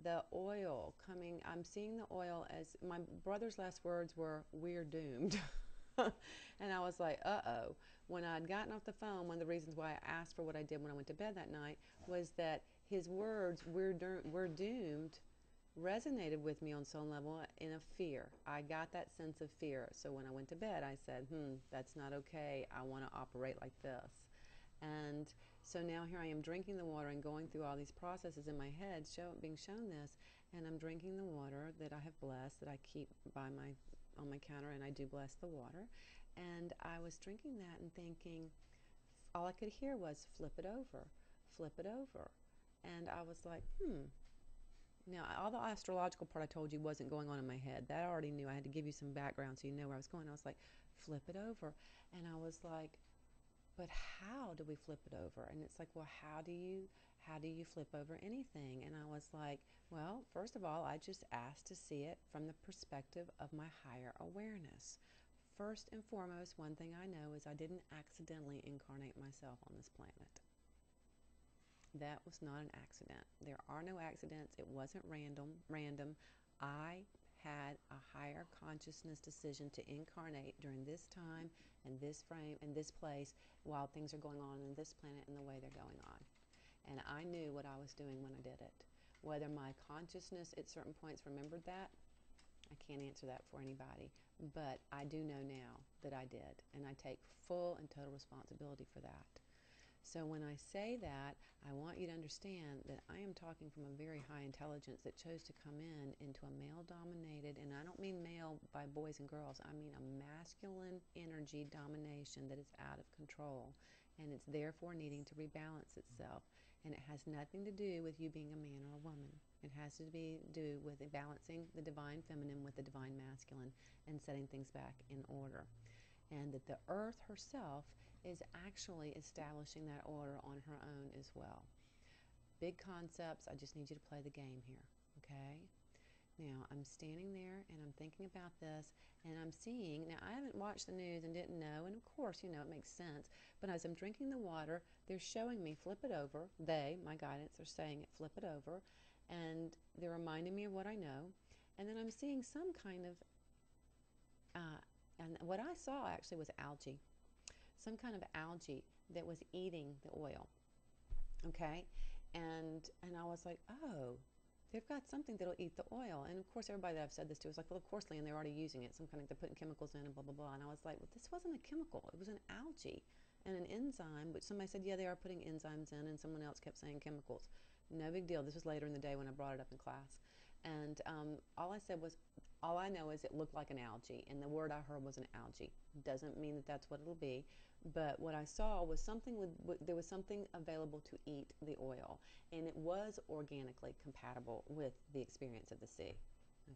the oil coming, I'm seeing the oil as my brother's last words were, "We're doomed." And I was like, uh-oh. When I'd gotten off the phone, one of the reasons why I asked for what I did when I went to bed that night was that his words, we're doomed, resonated with me on some level in a fear. I got that sense of fear. So when I went to bed, I said, that's not okay. I want to operate like this. And so now here I am drinking the water and going through all these processes in my head, being shown this, and I'm drinking the water that I have blessed, that I keep by my on my counter, and I do bless the water. And I was drinking that and thinking, all I could hear was flip it over, flip it over. And I was like, Now, all the astrological part I told you wasn't going on in my head. That I already knew. I had to give you some background so you know where I was going. I was like, flip it over. And I was like, but how do we flip it over? And it's like, well, how do you flip over anything? And I was like, well, first of all, I just asked to see it from the perspective of my higher awareness. First and foremost, one thing I know is I didn't accidentally incarnate myself on this planet. That was not an accident. There are no accidents. It wasn't random. I had a higher consciousness decision to incarnate during this time and this frame and this place while things are going on in this planet and the way they're going on. And I knew what I was doing when I did it. Whether my consciousness at certain points remembered that, I can't answer that for anybody. But I do know now that I did. And I take full and total responsibility for that. So when I say that, I want you to understand that I am talking from a very high intelligence that chose to come into a male-dominated, and I don't mean male by boys and girls, I mean a masculine energy domination that is out of control, and it's therefore needing to rebalance itself. And it has nothing to do with you being a man or a woman. It has to do with balancing the divine feminine with the divine masculine and setting things back in order. And that the earth herself is actually establishing that order on her own as well. Big concepts, I just need you to play the game here, okay? Now, I'm standing there and I'm thinking about this and I'm seeing, now I haven't watched the news and didn't know, and of course, it makes sense, but as I'm drinking the water, they're showing me flip it over. My guidance, are saying it, flip it over, and they're reminding me of what I know, and then I'm seeing some kind of, and what I saw actually was algae. Some kind of algae that was eating the oil, okay? And I was like, oh, they've got something that'll eat the oil. And of course, everybody that I've said this to was like, well, of course, LeeAnne, they're already using it. They're putting chemicals in and blah, blah, blah. And I was like, well, this wasn't a chemical. It was an algae and an enzyme, which somebody said, yeah, they are putting enzymes in, and someone else kept saying chemicals. No big deal. This was later in the day when I brought it up in class. And all I said was, all I know is it looked like an algae, and the word I heard was an algae. Doesn't mean that that's what it'll be, but what I saw was there was something available to eat the oil, and it was organically compatible with the experience of the sea.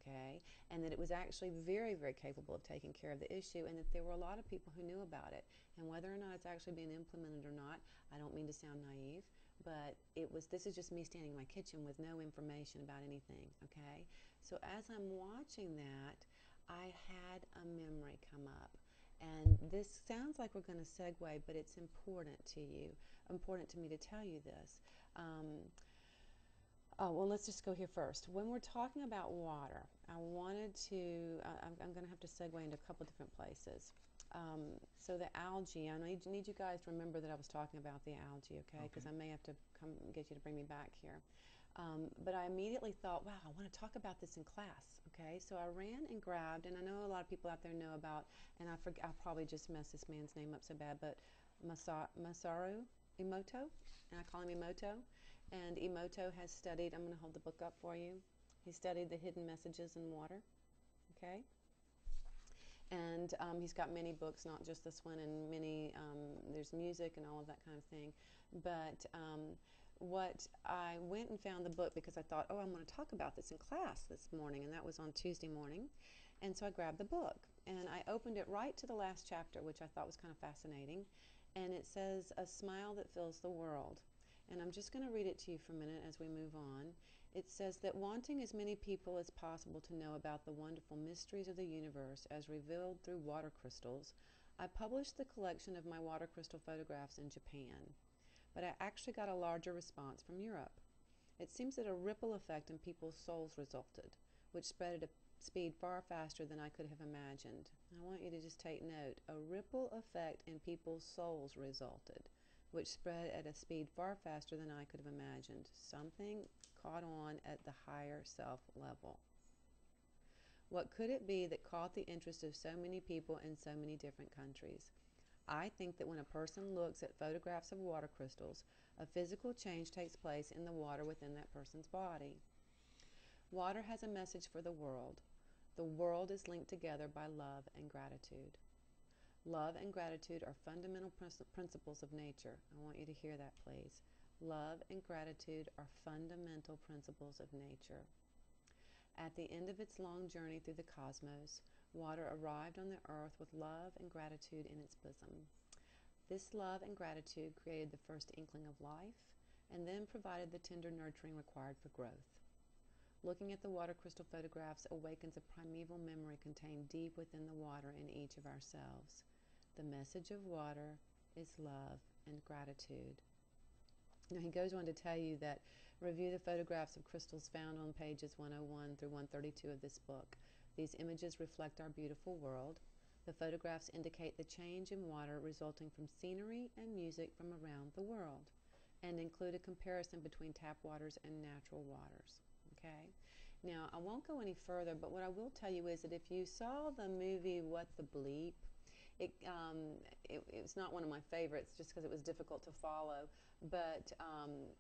Okay, and that it was actually very, very capable of taking care of the issue, and that there were a lot of people who knew about it. And whether or not it's actually being implemented or not, I don't mean to sound naive, but this is just me standing in my kitchen with no information about anything. Okay, so as I'm watching that, I had a memory come up. And this sounds like we're going to segue, but it's important to me to tell you this. Well, let's just go here first. When we're talking about water, I'm going to have to segue into a couple different places. So the algae, I need you guys to remember that I was talking about the algae, okay? Because I may have to get you to bring me back here. But I immediately thought, wow, I want to talk about this in class, okay? So I ran and grabbed, and I know a lot of people out there know about, and I'll probably just mess this man's name up so bad, but Masaru Emoto, and I call him Emoto. And Emoto has studied, I'm going to hold the book up for you. He studied the hidden messages in water, okay? And he's got many books, not just this one, and there's music and all of that kind of thing. But what I went and found the book because I thought, oh, I'm going to talk about this in class this morning, and that was on Tuesday morning. And so I grabbed the book, and I opened it right to the last chapter, which I thought was kind of fascinating. And it says, "A smile that fills the world." And I'm just going to read it to you for a minute as we move on. It says that wanting as many people as possible to know about the wonderful mysteries of the universe as revealed through water crystals, I published the collection of my water crystal photographs in Japan. But I actually got a larger response from Europe. It seems that a ripple effect in people's souls resulted, which spread at a speed far faster than I could have imagined. I want you to just take note. A ripple effect in people's souls resulted, which spread at a speed far faster than I could have imagined. Something caught on at the higher self level. What could it be that caught the interest of so many people in so many different countries? I think that when a person looks at photographs of water crystals, a physical change takes place in the water within that person's body. Water has a message for the world. The world is linked together by love and gratitude. Love and gratitude are fundamental principles of nature. I want you to hear that, please. Love and gratitude are fundamental principles of nature. At the end of its long journey through the cosmos, water arrived on the earth with love and gratitude in its bosom. This love and gratitude created the first inkling of life, and then provided the tender nurturing required for growth. Looking at the water crystal photographs awakens a primeval memory contained deep within the water in each of ourselves. The message of water is love and gratitude. Now, he goes on to tell you that review the photographs of crystals found on pages 101 through 132 of this book. These images reflect our beautiful world. The photographs indicate the change in water resulting from scenery and music from around the world, and include a comparison between tap waters and natural waters. Okay? Now, I won't go any further, but what I will tell you is that if you saw the movie What the Bleep, it's not one of my favorites just because it was difficult to follow. But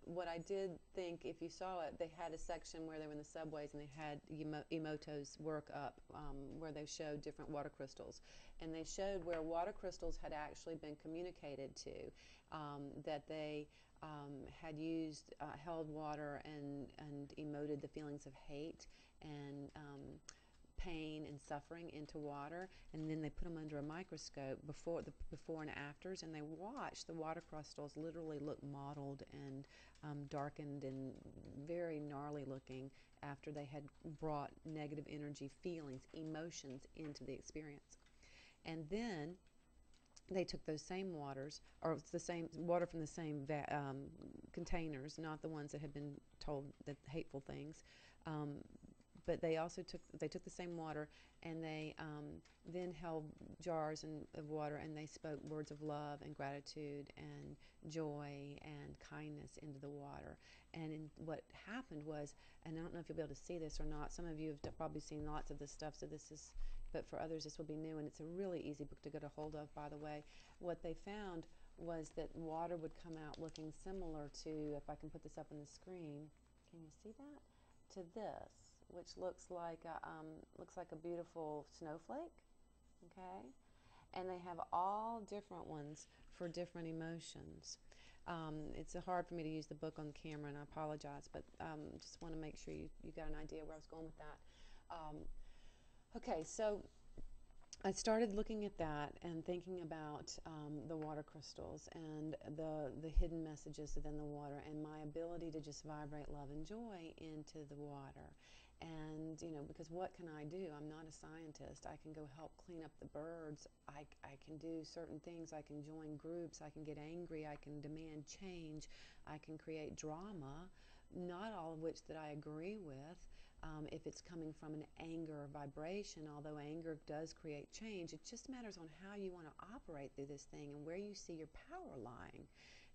what I did think, if you saw it, they had a section where they were in the subways and they had Emoto's work up where they showed different water crystals. And they showed where water crystals had actually been communicated to, that they had used, held water and emoted the feelings of hate and pain and suffering into water, and then they put them under a microscope before and afters, and they watched the water crystals literally look mottled and darkened and very gnarly looking after they had brought negative energy, feelings, emotions into the experience. And then they took those same waters, or the same water from the same containers, not the ones that had been told the hateful things, but they also took the same water, and they then held jars of water, and they spoke words of love and gratitude and joy and kindness into the water. And what happened was, and I don't know if you'll be able to see this or not, some of you have probably seen lots of this stuff, so this is, but for others this will be new, and it's a really easy book to get a hold of, by the way. What they found was that water would come out looking similar to, if I can put this up on the screen, can you see that? To this, which looks like a beautiful snowflake, okay? And they have all different ones for different emotions. It's hard for me to use the book on the camera, and I apologize, but just want to make sure you got an idea where I was going with that. Okay, so I started looking at that and thinking about the water crystals and the hidden messages within the water, and my ability to just vibrate love and joy into the water. And, because what can I do? I'm not a scientist. I can go help clean up the birds. I can do certain things. I can join groups. I can get angry. I can demand change. I can create drama, not all of which that I agree with. If it's coming from an anger vibration, although anger does create change, it just matters on how you want to operate through this thing and where you see your power lying.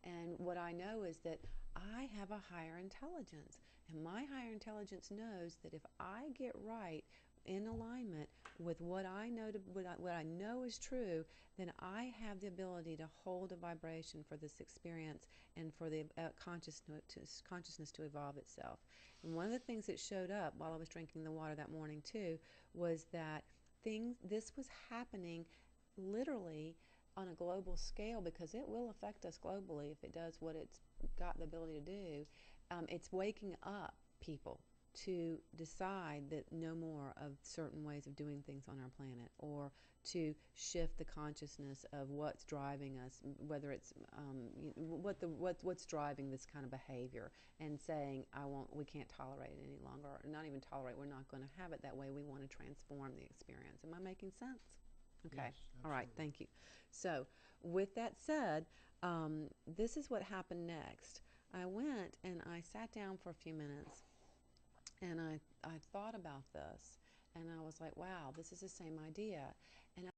And what I know is that I have a higher intelligence, and my higher intelligence knows that if I get right in alignment with what I know is true, then I have the ability to hold a vibration for this experience and for the consciousness to evolve itself. And one of the things that showed up while I was drinking the water that morning too was that this was happening literally on a global scale, because it will affect us globally if it does what it's got the ability to do. It's waking up people to decide that no more of certain ways of doing things on our planet, or to shift the consciousness of what's driving us, whether it's what's driving this kind of behavior, and saying we can't tolerate it any longer, or not even tolerate, we're not going to have it that way, we want to transform the experience. Am I making sense? Okay. Yes, all right, thank you. So with that said, this is what happened next. I went and I sat down for a few minutes and I thought about this and I was like, wow, this is the same idea. And